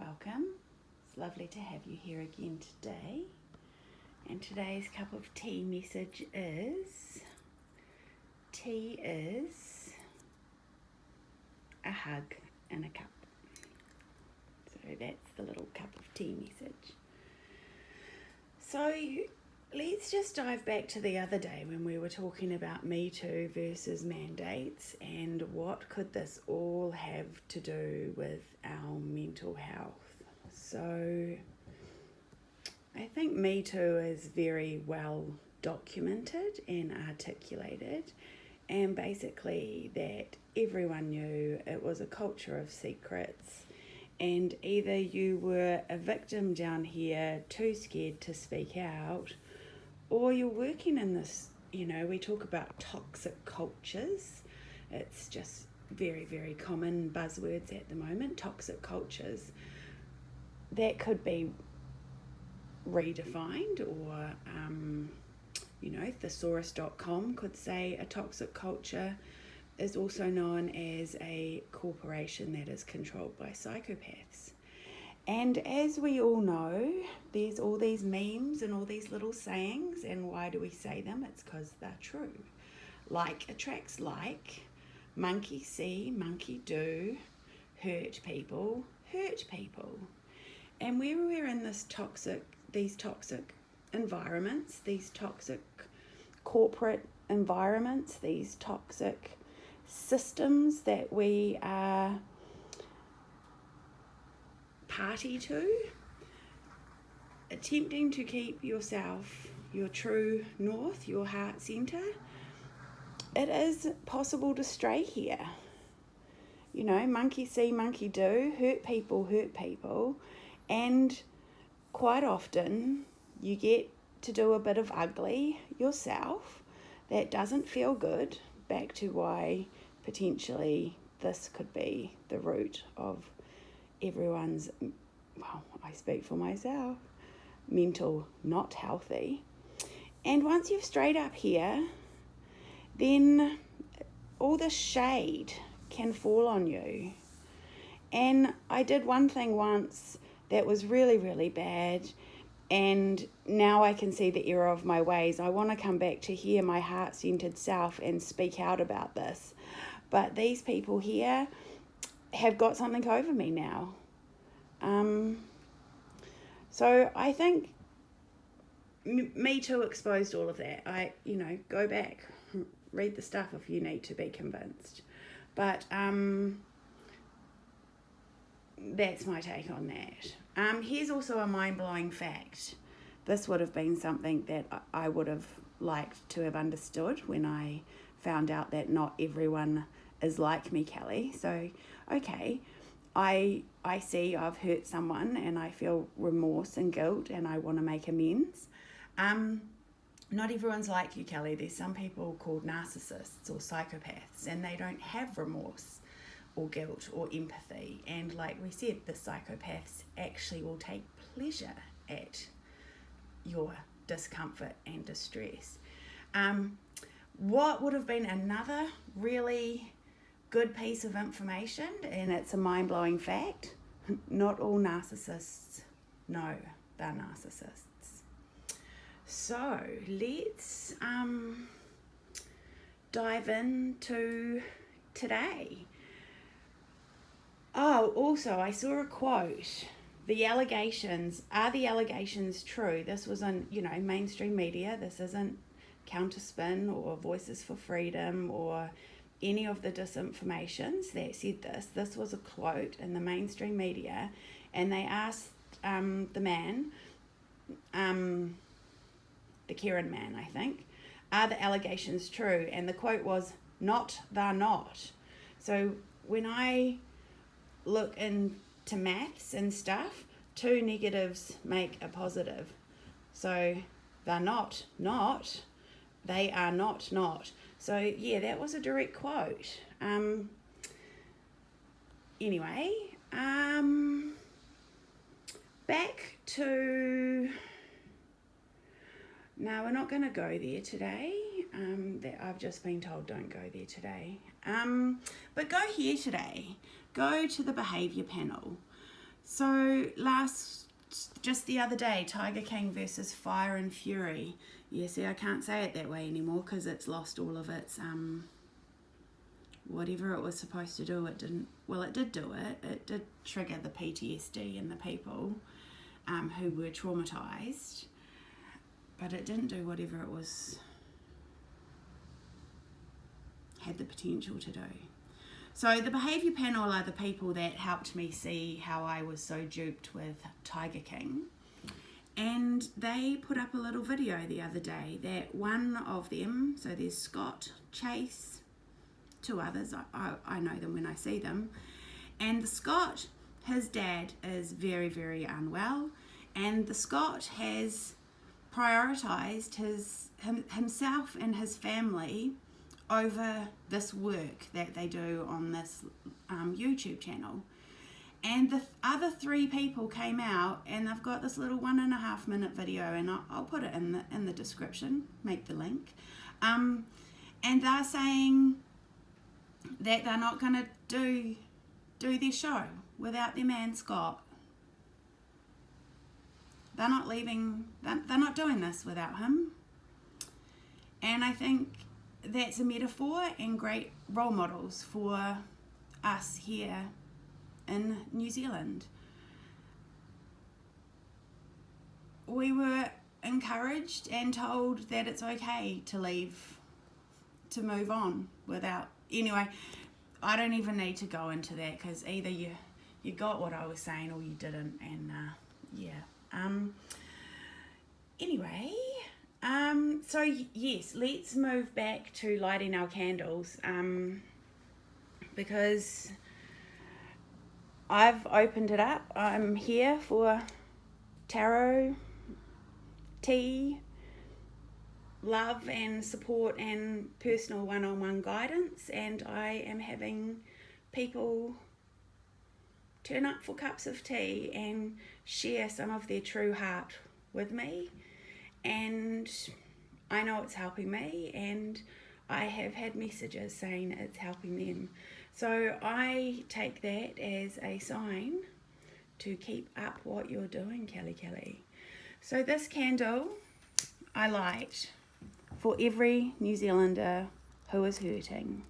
welcome. It's lovely to have you here again today. And today's cup of tea message is, tea is a hug in a cup. So that's the little cup of tea message. So let's just dive back to the other day when we were talking about Me Too versus mandates and what could this all have to do with our mental health. So I think Me Too is very well documented and articulated, and basically that everyone knew it was a culture of secrets, and either you were a victim down here too scared to speak out, or you're working in this, we talk about toxic cultures. It's just very, very common buzzwords at the moment, toxic cultures. That could be redefined, or, thesaurus.com could say a toxic culture is also known as a corporation that is controlled by psychopaths. And as we all know, there's all these memes and all these little sayings, and why do we say them? It's because they're true. Like attracts like, monkey see, monkey do, hurt people, hurt people. And when we're in these toxic environments, these toxic corporate environments, these toxic systems that we are party to, attempting to keep yourself, your true north, your heart centre, it is possible to stray here. Monkey see, monkey do, hurt people, and quite often you get to do a bit of ugly yourself that doesn't feel good, back to why potentially this could be the root of everyone's, I speak for myself, mental not healthy. And once you've strayed up here, then all the shade can fall on you. And I did one thing once that was really, really bad, and now I can see the error of my ways. I want to come back to here, my heart-centered self, and speak out about this. But these people here have got something over me now. So I think Me Too exposed all of that. Go back, read the stuff if you need to be convinced. But that's my take on that. Here's also a mind-blowing fact. This would have been something that I would have liked to have understood when I found out that not everyone is like me, Kelly. So, okay, I see I've hurt someone and I feel remorse and guilt and I want to make amends. Not everyone's like you, Kelly. There's some people called narcissists or psychopaths, and they don't have remorse or guilt or empathy. And like we said, the psychopaths actually will take pleasure at your discomfort and distress. What would have been another really good piece of information, and it's a mind-blowing fact, not all narcissists know they're narcissists. So let's dive into today. Oh, also I saw a quote. Are the allegations true? This was on, mainstream media. This isn't Counterspin or Voices for Freedom or any of the disinformations that said this. This was a quote in the mainstream media, and they asked the man, the Karen man, I think, are the allegations true? And the quote was, "Not, they're not." So when I look into maths and stuff, two negatives make a positive. So they're not, they are not. So yeah, that was a direct quote. Anyway, back to, no, we're not going to go there today. I've just been told don't go there today. But go here today. Go to the behaviour panel. So just the other day, Tiger King versus Fire and Fury. Yeah, see, I can't say it that way anymore because it's lost all of its, whatever it was supposed to do, it didn't, well, it did do it. It did trigger the PTSD in the people who were traumatised, but it didn't do whatever it was, had the potential to do. So the behaviour panel are the people that helped me see how I was so duped with Tiger King. And they put up a little video the other day that one of them, so there's Scott, Chase, two others, I know them when I see them. And the Scott, his dad is very, very unwell. And the Scott has prioritised himself and his family over this work that they do on this YouTube channel. And the other three people came out and they've got this little 1.5 minute video, and I'll put it in the description, make the link. And they're saying that they're not going to do their show without their man Scott. They're not leaving, they're not doing this without him. And I think that's a metaphor and great role models for us here in New Zealand. We were encouraged and told that it's okay to leave, to move on without, anyway, I don't even need to go into that because either you got what I was saying or you didn't, and anyway, so yes, let's move back to lighting our candles, because I've opened it up. I'm here for tarot, tea, love and support and personal one-on-one guidance, and I am having people turn up for cups of tea and share some of their true heart with me, and I know it's helping me, and I have had messages saying it's helping them. So I take that as a sign to keep up what you're doing, Kk. So this candle I light for every New Zealander who is hurting.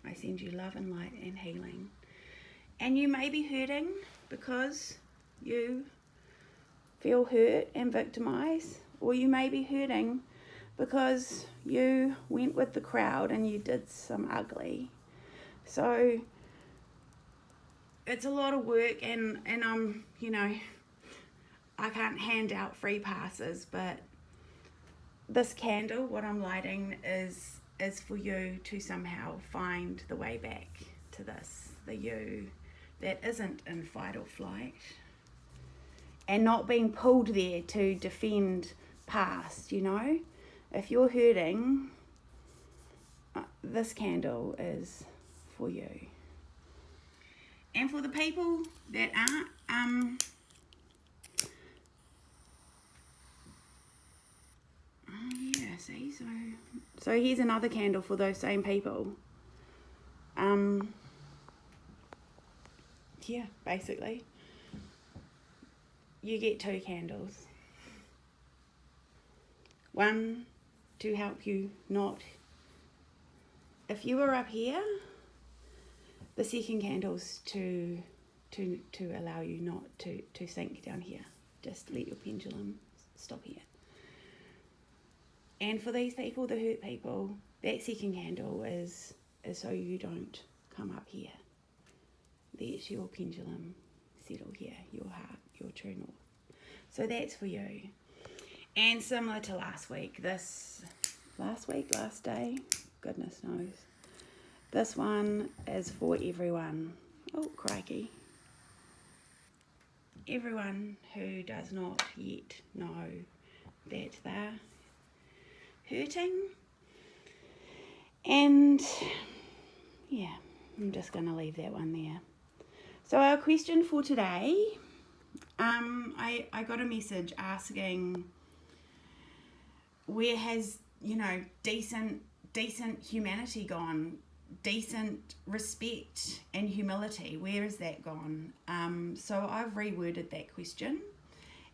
I send you love and light and healing. And you may be hurting because you feel hurt and victimized, or you may be hurting because you went with the crowd and you did some ugly. So it's a lot of work, and I'm, I can't hand out free passes, but this candle, what I'm lighting, is for you to somehow find the way back to this, the you that isn't in fight or flight and not being pulled there to defend past, If you're hurting, this candle is for you. And for the people that aren't, see, so here's another candle for those same people. Basically, you get 2 candles. One to help you not, if you were up here, the second candle's to allow you not to sink down here. Just let your pendulum stop here. And for these people, the hurt people, that second candle is so you don't come up here. Let your pendulum settle here, your heart, your true north. So that's for you. And similar to last day, goodness knows. This one is for everyone. Oh, crikey. Everyone who does not yet know that they're hurting. And yeah, I'm just going to leave that one there. So our question for today, I got a message asking, where has decent humanity gone? decent respect and humility. Where has that gone? So I've reworded that question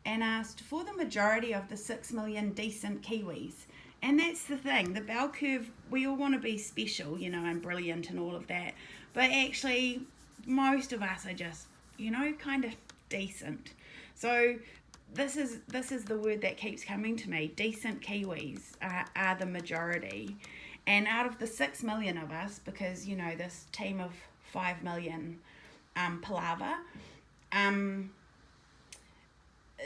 and asked for the majority of the 6 million decent Kiwis. And that's the thing, the bell curve, we all want to be special, and brilliant and all of that. But actually, most of us are just, kind of decent. So this is the word that keeps coming to me. Decent Kiwis are the majority. And out of the 6 million of us, because, this team of 5 million palaver,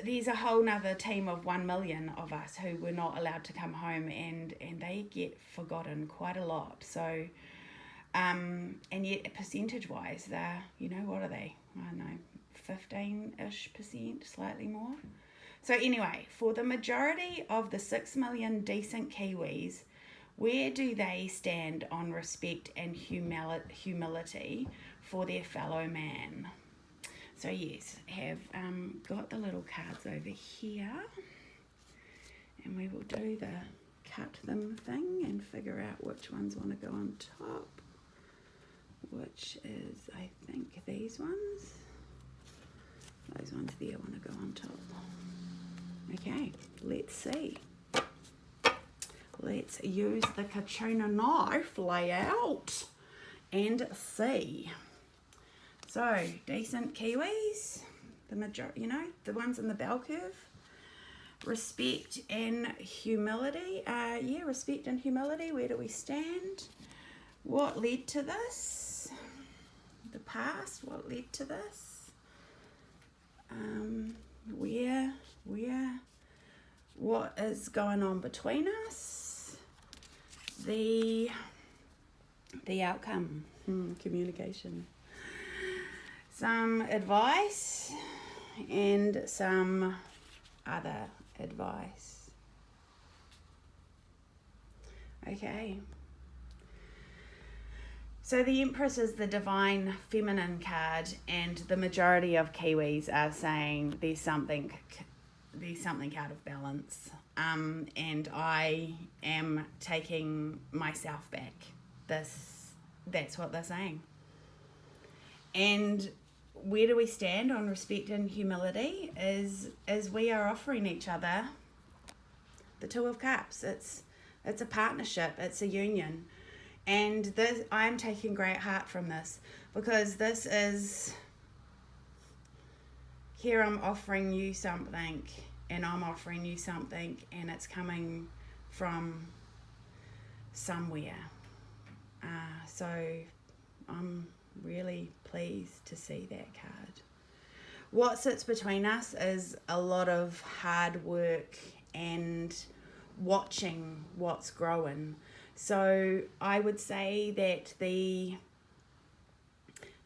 there's a whole nother team of 1 million of us who were not allowed to come home, and they get forgotten quite a lot. So, and yet percentage-wise, they're, what are they? I don't know, 15-ish%, slightly more. So anyway, for the majority of the 6 million decent Kiwis, where do they stand on respect and humility for their fellow man? So yes, have got the little cards over here, and we will do the cut them thing and figure out which ones want to go on top, which is, I think, these ones. Those ones there want to go on top. Okay, let's see. Let's use the Kachuna knife layout and see. So, decent Kiwis, the majority, the ones in the bell curve. Respect and humility. Respect and humility. Where do we stand? What led to this? The past. What led to this? What is going on between us? The outcome. Communication. Some advice and some other advice. Okay. So the Empress is the divine feminine card, and the majority of Kiwis are saying there's something out of balance. And I am taking myself back. That's what they're saying. And where do we stand on respect and humility is we are offering each other the Two of Cups. It's a partnership, it's a union. And this, I'm taking great heart from this, because this is, here I'm offering you something and I'm offering you something, and it's coming from somewhere. So I'm really pleased to see that card. What sits between us is a lot of hard work and watching what's growing. So I would say that the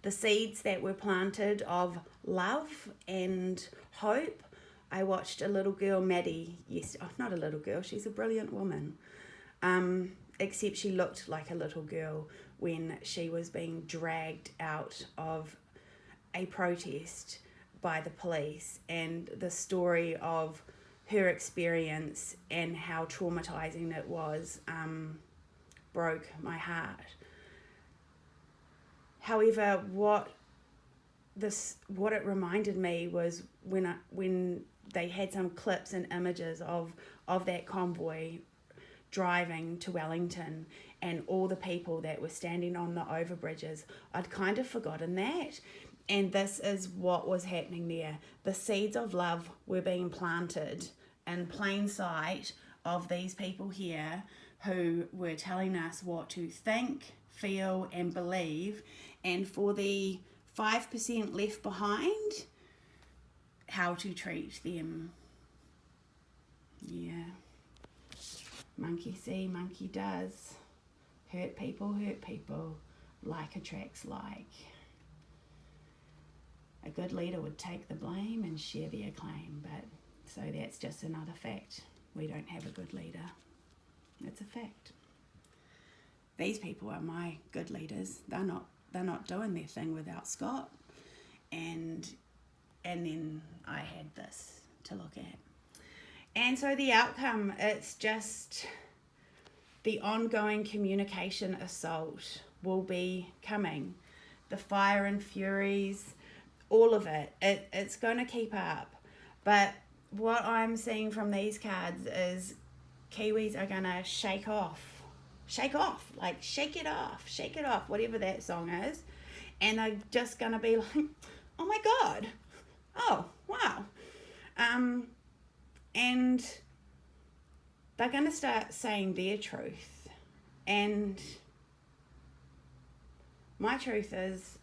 seeds that were planted of love and hope, I watched a little girl, Maddie, not a little girl, she's a brilliant woman, except she looked like a little girl when she was being dragged out of a protest by the police, and the story of her experience and how traumatizing it was broke my heart. However, what it reminded me was when they had some clips and images of that convoy driving to Wellington and all the people that were standing on the overbridges. I'd kind of forgotten that. And this is what was happening there. The seeds of love were being planted in plain sight of these people here who were telling us what to think, feel, and believe. And for the 5% left behind, how to treat them. Yeah. Monkey see, monkey does. Hurt people. Like attracts like. A good leader would take the blame and share the acclaim, but so that's just another fact. We don't have a good leader. It's a fact. These people are my good leaders. They're not doing their thing without Scott. And then I had this to look at. And so the outcome, it's just the ongoing communication assault will be coming. The fire and furies, all of it. It's going to keep up. But what I'm seeing from these cards is Kiwis are going to shake off, like shake it off, whatever that song is. And they're just going to be like, oh my God, oh, wow. And they're going to start saying their truth. And my truth is,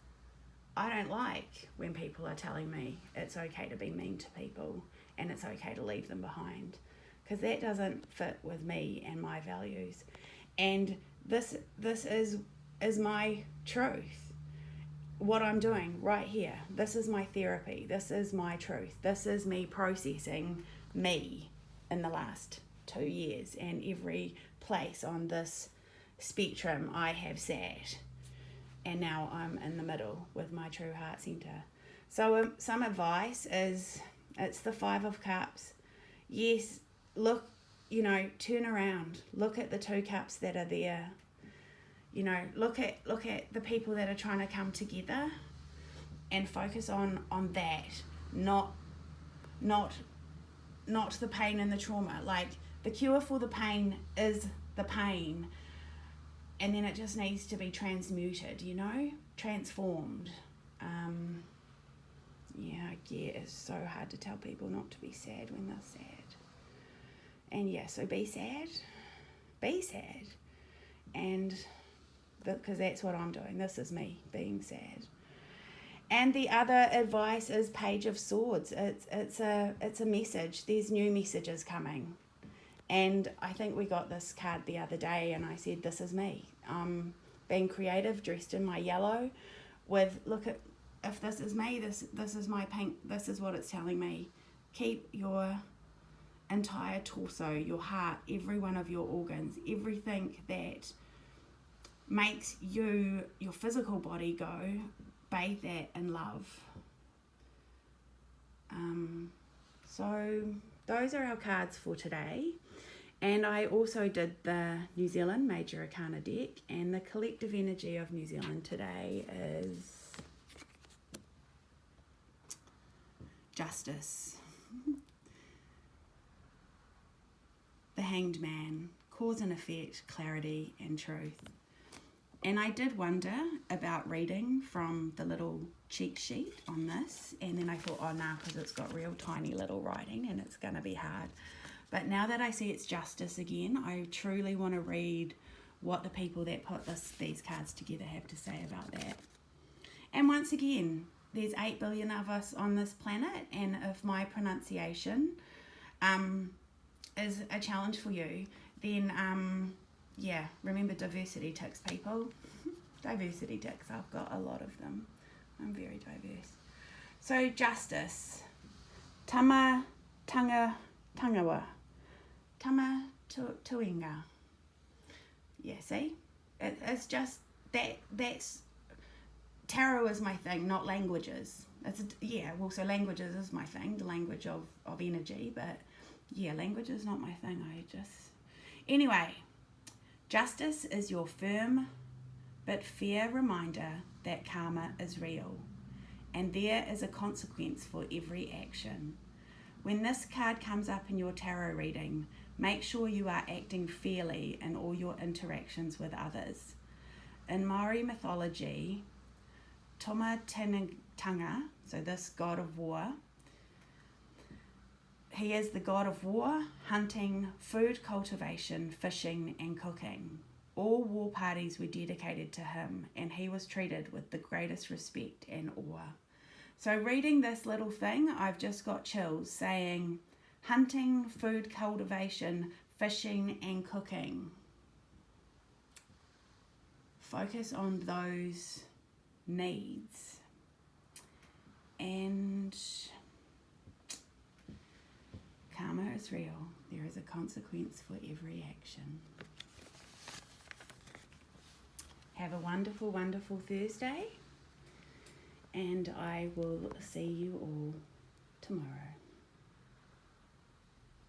I don't like when people are telling me it's okay to be mean to people and it's okay to leave them behind, because that doesn't fit with me and my values. And this is my truth. What I'm doing right here, this is my therapy. This is my truth. This is me processing me in the last 2 years and every place on this spectrum I have sat. And now I'm in the middle with my true heart center. So some advice is, it's the 5 of Cups. Yes, look, turn around. Look at the 2 cups that are there. Look at the people that are trying to come together and focus on that, not the pain and the trauma. Like, the cure for the pain is the pain. And then it just needs to be transmuted, transformed. I get it's so hard to tell people not to be sad when they're sad. And so be sad. And because that's what I'm doing. This is me being sad. And the other advice is Page of Swords. It's a message. There's new messages coming. And I think we got this card the other day, and I said, this is me. Being creative, dressed in my yellow, with, look at, if this is me, this is my pink, this is what it's telling me. Keep your entire torso, your heart, every one of your organs, everything that makes your physical body go, bathe that in love. So those are our cards for today. And I also did the New Zealand Major Arcana deck, and the collective energy of New Zealand today is Justice. The Hanged Man, cause and effect, clarity and truth. And I did wonder about reading from the little cheat sheet on this, and then I thought, oh no, because it's got real tiny little writing and it's going to be hard. But now that I see it's Justice again, I truly want to read what the people that put these cards together have to say about that. And once again, there's 8 billion of us on this planet, and if my pronunciation is a challenge for you, then remember diversity ticks, people. Diversity ticks, I've got a lot of them. I'm very diverse. So Justice, Tangawa, Tuinga. Yeah, see? It's just that's tarot is my thing, not languages. So languages is my thing, the language of energy, but language is not my thing. Anyway, Justice is your firm but fair reminder that karma is real, and there is a consequence for every action. When this card comes up in your tarot reading, make sure you are acting fairly in all your interactions with others. In Maori mythology, Tomatanga, so this god of war, he is the god of war, hunting, food cultivation, fishing and cooking. All war parties were dedicated to him, and he was treated with the greatest respect and awe. So reading this little thing, I've just got chills, saying hunting, food cultivation, fishing and cooking. Focus on those needs. And karma is real. There is a consequence for every action. Have a wonderful, wonderful Thursday, and I will see you all tomorrow.